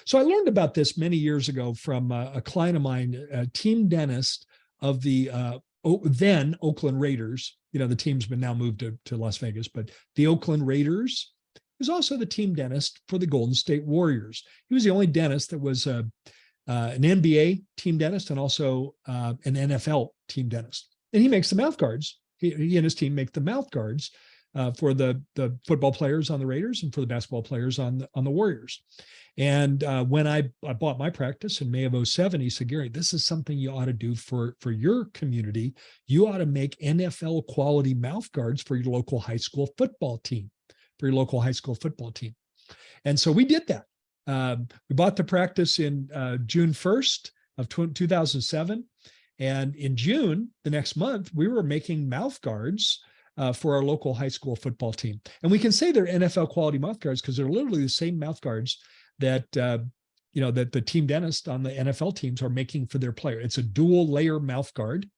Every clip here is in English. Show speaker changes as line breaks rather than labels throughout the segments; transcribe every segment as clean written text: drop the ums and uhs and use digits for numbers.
So I learned about this many years ago from a client of mine, a team dentist of the then Oakland Raiders. You know, the team's been now moved to Las Vegas, but the Oakland Raiders is also the team dentist for the Golden State Warriors. He was the only dentist that was an NBA team dentist and also an NFL team dentist. And he makes the mouth guards. He and his team make the mouth guards for the football players on the Raiders and for the basketball players on the Warriors. And when I bought my practice in May of 2007, he said, Gary, this is something you ought to do for your community. You ought to make NFL quality mouth guards for your local high school football team, And so we did that. We bought the practice in June 1st of 2007. And in June, the next month, we were making mouth guards for our local high school football team. And we can say they're NFL quality mouth guards because they're literally the same mouth guards that that the team dentist on the NFL teams are making for their player. It's a dual layer mouth guard.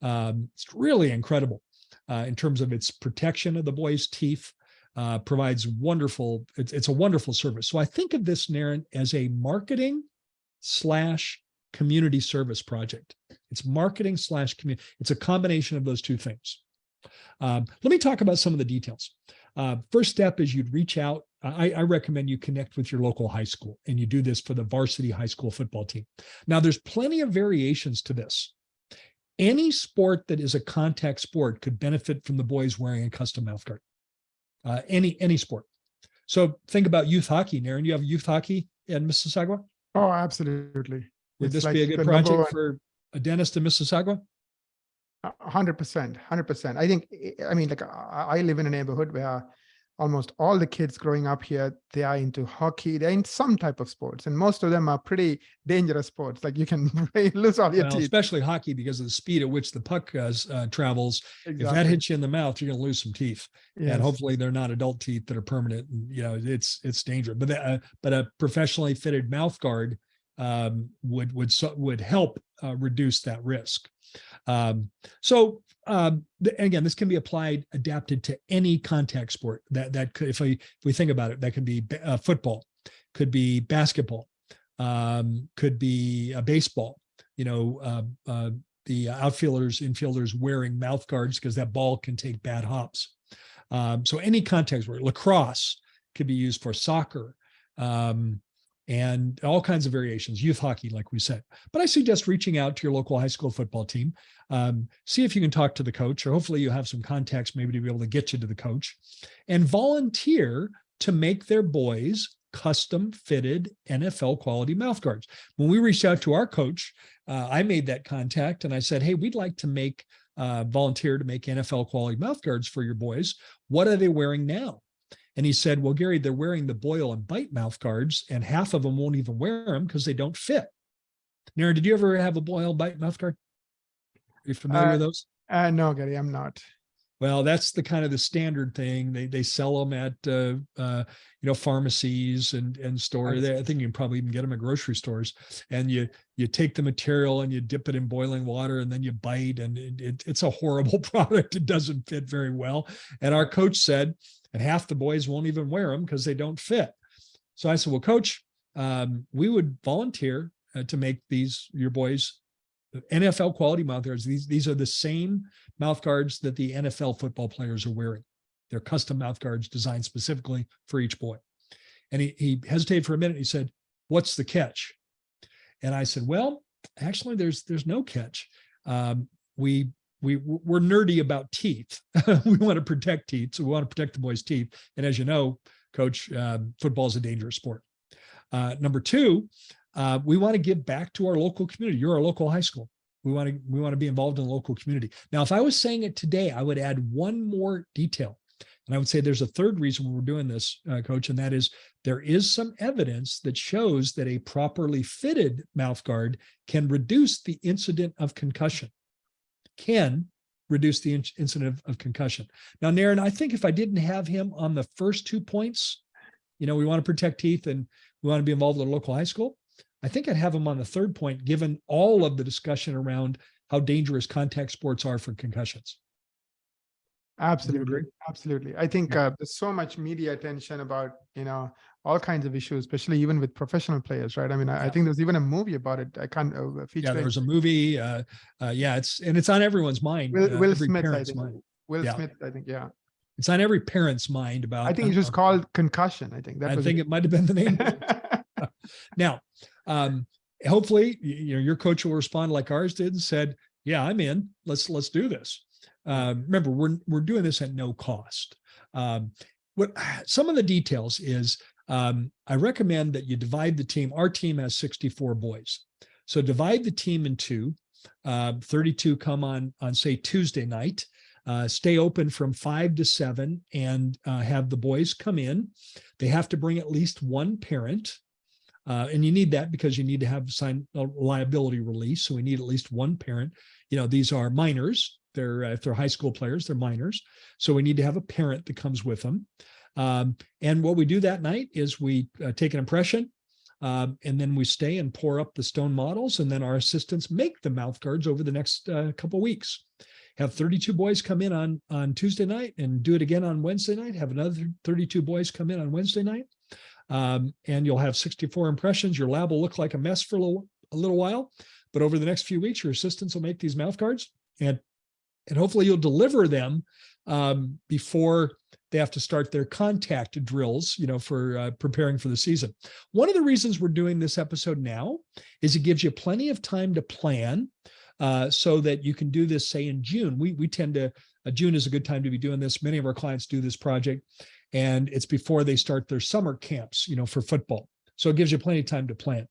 It's really incredible in terms of its protection of the boys' teeth. Provides wonderful. It's a wonderful service. So I think of this, Naren, as a marketing / community service project. It's marketing / community. It's a combination of those two things. Let me talk about some of the details. First step is you'd reach out. I recommend you connect with your local high school, and you do this for the varsity high school football team. Now, there's plenty of variations to this. Any sport that is a contact sport could benefit from the boys wearing a custom mouth guard. Any sport. So think about youth hockey, Naren. You have youth hockey in Mississauga?
Oh, absolutely.
Would this be a good project for a dentist in Mississauga?
100%. I mean, like I live in a neighborhood where almost all the kids growing up here, they are into hockey, they're in some type of sports, and most of them are pretty dangerous sports. Like you can lose all your teeth. Especially
hockey because of the speed at which the puck travels.
Exactly.
If that hits you in the mouth, you're going to lose some teeth.
Yes.
And hopefully they're not adult teeth that are permanent. And, it's dangerous. But a professionally fitted mouth guard would help reduce that risk. So again, this can be adapted to any contact sport that could, if we think about it, that could be football, could be basketball, could be baseball, the outfielders, infielders wearing mouth guards because that ball can take bad hops. So any contact sport, lacrosse could be used for soccer, and all kinds of variations, youth hockey, like we said. But I suggest reaching out to your local high school football team, see if you can talk to the coach, or hopefully you have some contacts maybe to be able to get you to the coach, and volunteer to make their boys custom fitted NFL quality mouth guards. When we reached out to our coach, I made that contact and I said, hey, we'd like to volunteer to make NFL quality mouth guards for your boys. What are they wearing now? And he said, well, Gary, they're wearing the boil and bite mouth guards, and half of them won't even wear them because they don't fit. Naren, did you ever have a boil and bite mouth guard? Are you familiar with those?
No, Gary, I'm not.
Well, that's the standard thing. They sell them at pharmacies and stores. I think you can probably even get them at grocery stores. And you take the material and you dip it in boiling water and then you bite, and it's a horrible product. It doesn't fit very well. And our coach said, and half the boys won't even wear them because they don't fit. So I said, well, coach, we would volunteer to make your boys NFL quality mouth guards. These are the same mouth guards that the NFL football players are wearing. They're custom mouth guards designed specifically for each boy. And he hesitated for a minute. He said, what's the catch? And I said, well, actually there's no catch. We're nerdy about teeth. We want to protect teeth. So we want to protect the boys' teeth. And as you know, coach, football is a dangerous sport. Number two, we want to give back to our local community. You're our local high school. We want to be involved in the local community. Now, if I was saying it today, I would add one more detail. And I would say there's a third reason we're doing this, coach, and that is there is some evidence that shows that a properly fitted mouth guard can reduce the incident of concussion. Incident of concussion. Now, Naren, I think if I didn't have him on the first 2 points, we want to protect teeth and we want to be involved in a local high school, I think I'd have him on the third point, given all of the discussion around how dangerous contact sports are for concussions.
Absolutely. I think there's so much media attention about, all kinds of issues, especially even with professional players, right? I mean, I think there's even a movie about it. I can't
Yeah,
feature.
there was a movie. Yeah, it's on everyone's mind.
Will
Every
Smith, I
parent's
think.
mind.
Will
Yeah.
Smith, I think. Yeah.
It's on every parent's mind about.
I think it was called Concussion. I think that
I
was.
think it might have been the name. Now, hopefully, your coach will respond like ours did and said, "Yeah, I'm in. Let's do this." Remember, we're doing this at no cost. What some of the details is, I recommend that you divide the team. Our team has 64 boys, so divide the team in two. 32 come on say Tuesday night. Stay open from 5 to 7 and have the boys come in. They have to bring at least one parent. And you need that because you need to have signed a liability release. So we need at least one parent. These are minors. If they're high school players, they're minors. So we need to have a parent that comes with them. And what we do that night is we take an impression, and then we stay and pour up the stone models. And then our assistants make the mouth guards over the next couple of weeks. Have 32 boys come in on Tuesday night and do it again on Wednesday night. Have another 32 boys come in on Wednesday night. And you'll have 64 impressions. Your lab will look like a mess for a little while, but over the next few weeks, your assistants will make these mouth guards, and hopefully you'll deliver them before they have to start their contact drills, for preparing for the season. One of the reasons we're doing this episode now is it gives you plenty of time to plan, so that you can do this, say, in June. We tend to, June is a good time to be doing this. Many of our clients do this project, and it's before they start their summer camps, for football. So it gives you plenty of time to plan.